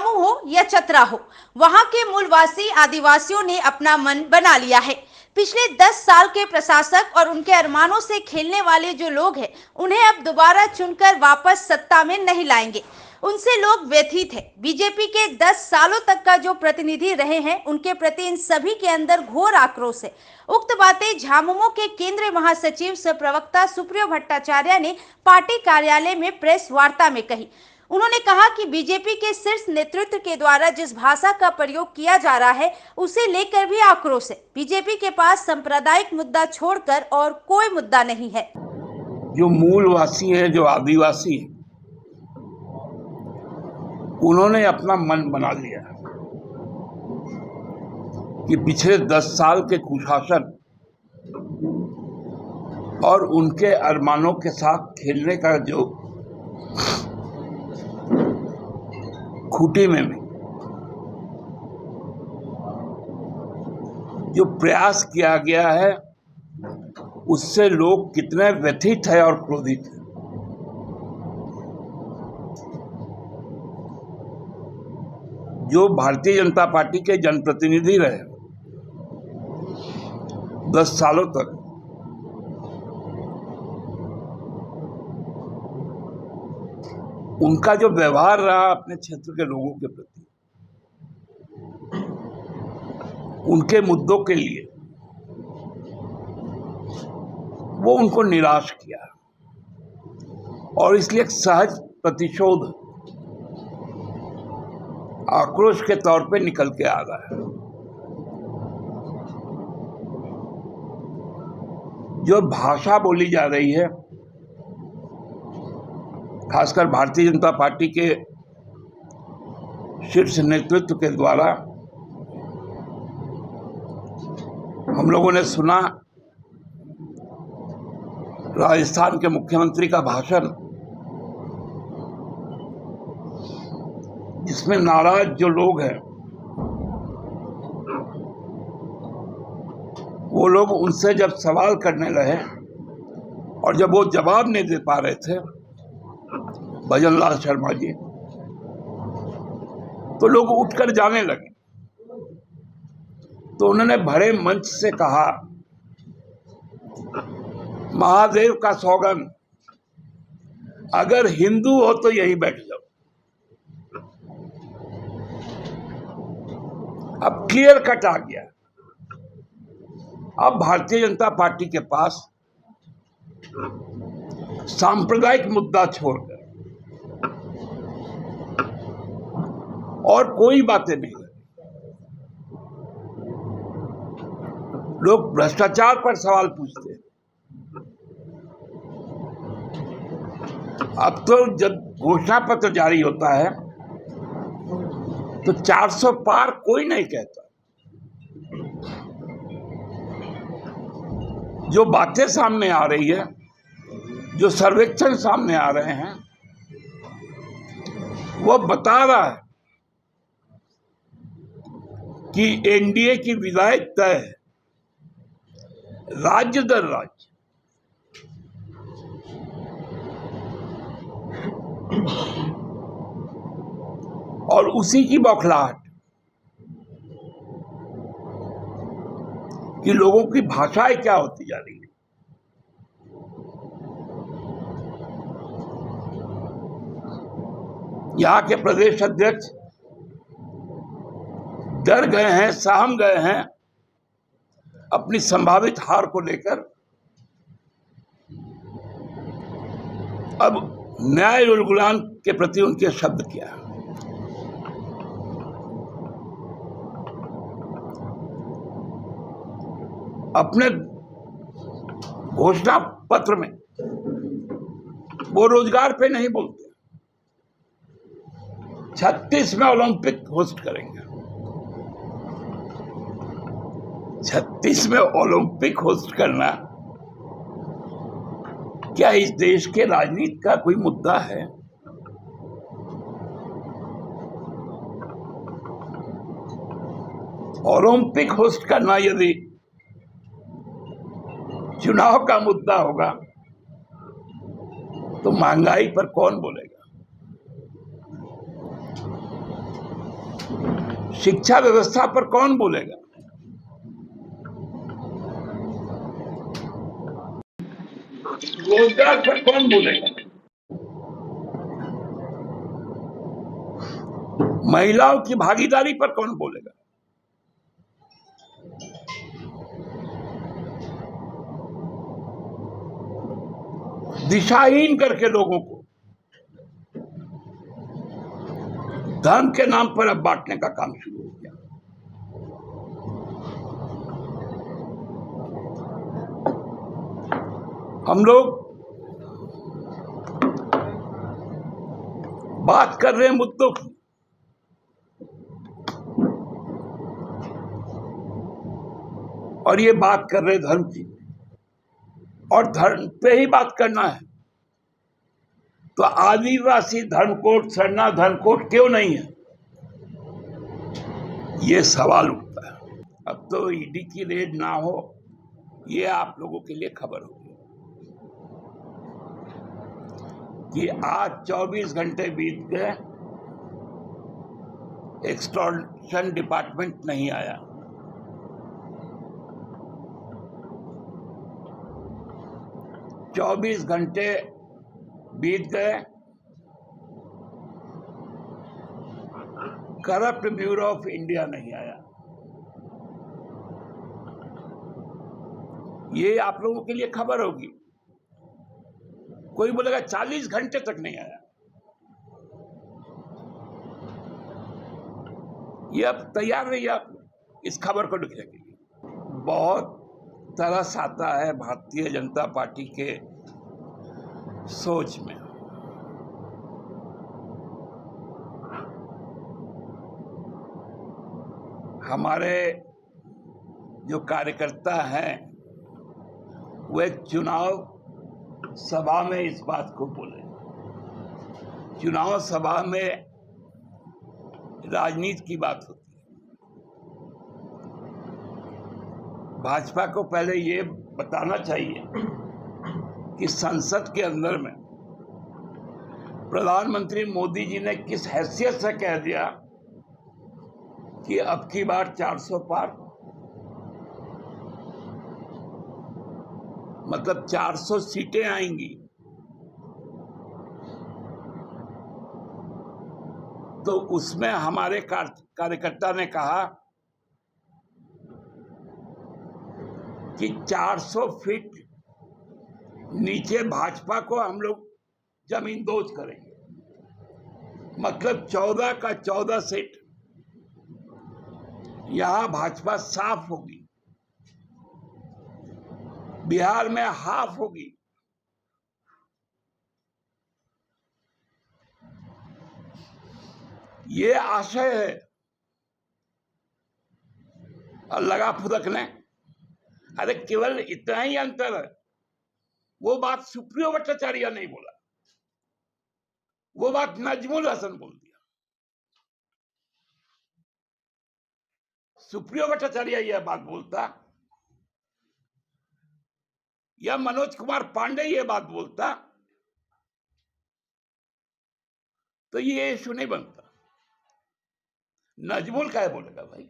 झामू हो या चतरा हो, वहां के मूलवासी आदिवासियों ने अपना मन बना लिया है। पिछले 10 साल के प्रशासक और उनके अरमानों से खेलने वाले जो लोग हैं, उन्हें अब दोबारा चुनकर वापस सत्ता में नहीं लाएंगे। उनसे लोग व्यथित हैं। बीजेपी के 10 सालों तक का जो प्रतिनिधि रहे हैं, उनके प्रति इन सभी के अंदर घोर आक्रोश है। उक्त बातें झामुमो के केंद्रीय महासचिव सह प्रवक्ता सुप्रियो भट्टाचार्य ने पार्टी कार्यालय में प्रेस वार्ता में कही। उन्होंने कहा कि बीजेपी के शीर्ष नेतृत्व के द्वारा जिस भाषा का प्रयोग किया जा रहा है, उसे लेकर भी आक्रोश है। बीजेपी के पास सांप्रदायिक मुद्दा छोड़कर और कोई मुद्दा नहीं है। जो मूलवासी हैं, जो आदिवासी हैं, उन्होंने अपना मन बना लिया कि पिछले 10 साल के कुशासन और उनके अरमानों के साथ खेलने का जो खूंटी में जो प्रयास किया गया है, उससे लोग कितने व्यथित है और क्रोधित है। जो भारतीय जनता पार्टी के जनप्रतिनिधि रहे 10 सालों तक, उनका जो व्यवहार रहा अपने क्षेत्र के लोगों के प्रति, उनके मुद्दों के लिए, वो उनको निराश किया और इसलिए एक सहज प्रतिशोध आक्रोश के तौर पे निकल के आ रहा है। जो भाषा बोली जा रही है, खासकर भारतीय जनता पार्टी के शीर्ष नेतृत्व के द्वारा, हम लोगों ने सुना राजस्थान के मुख्यमंत्री का भाषण, जिसमें नाराज जो लोग हैं, वो लोग उनसे जब सवाल करने लगे और जब वो जवाब नहीं दे पा रहे थे, भजन लाल शर्मा जी, तो लोग उठकर जाने लगे। तो उन्होंने भरे मंच से कहा, महादेव का सौगंध, अगर हिंदू हो तो यही बैठ जाओ। अब क्लियर कट आ गया। अब भारतीय जनता पार्टी के पास सांप्रदायिक मुद्दा छोड़कर और कोई बातें नहीं। लोग भ्रष्टाचार पर सवाल पूछते हैं। अब तो जब घोषणा पत्र जारी होता है तो 400 पार कोई नहीं कहता। जो बातें सामने आ रही है, जो सर्वेक्षण सामने आ रहे हैं, वो बता रहा है कि एनडीए की विदाई तय है, राज्य दर राज्य। और उसी की बौखलाहट कि लोगों की भाषाएं क्या होती जा रही है। यहां के प्रदेश अध्यक्ष डर गए हैं, सहम गए हैं अपनी संभावित हार को लेकर। अब न्याय उलगुलान के प्रति उनके शब्द क्या है। अपने घोषणा पत्र में वो रोजगार पे नहीं बोलते। 36 में ओलंपिक होस्ट करेंगे। 36 में ओलंपिक होस्ट करना क्या इस देश के राजनीति का कोई मुद्दा है? ओलंपिक होस्ट करना यदि चुनाव का मुद्दा होगा तो महंगाई पर कौन बोलेगा? शिक्षा व्यवस्था पर कौन बोलेगा? रोजगार पर कौन बोलेगा? महिलाओं की भागीदारी पर कौन बोलेगा? दिशाहीन करके लोगों को धर्म के नाम पर अब बांटने का काम शुरू हो गया। हम लोग बात कर रहे हैं मुद्दों की, और ये बात कर रहे धर्म की, और धर्म पे ही बात करना है तो आदिवासी धर्म कोड, सरना धर्म कोड क्यों नहीं है, ये सवाल उठता है। अब तो ईडी की रेड ना हो, ये आप लोगों के लिए खबर होगी कि आज 24 घंटे बीत गए, एक्सटॉर्शन डिपार्टमेंट नहीं आया। चौबीस घंटे बीत गए, करप्ट ब्यूरो ऑफ इंडिया नहीं आया। ये आप लोगों के लिए खबर होगी। कोई बोलेगा 40 घंटे तक नहीं आया। ये अब तैयार रहिए आप इस खबर को लिखने के लिए। बहुत तरस आता है भारतीय जनता पार्टी के सोच में। हमारे जो कार्यकर्ता हैं वो एक चुनाव सभा में इस बात को बोले। चुनाव सभा में राजनीति की बात होती है। भाजपा को पहले ये बताना चाहिए कि संसद के अंदर में प्रधानमंत्री मोदी जी ने किस हैसियत से कह दिया कि अब की बार 400 पार, मतलब 400 सीटें आएंगी। तो उसमें हमारे कार्यकर्ता ने कहा कि 400 फीट नीचे भाजपा को हम लोग जमीन दोज करेंगे, मतलब 14 का 14 सीट यहां भाजपा साफ होगी, बिहार में हाफ होगी। ये आशय है। और लगा फुदकने, अरे केवल इतना ही अंतर है। वो बात सुप्रियो भट्टाचार्य नहीं बोला, वो बात नजमुल हसन बोल दिया। सुप्रियो भट्टाचार्य यह बात बोलता या मनोज कुमार पांडे ये बात बोलता तो ये इशू नहीं बनता। नजमुल क्या बोलेगा भाई?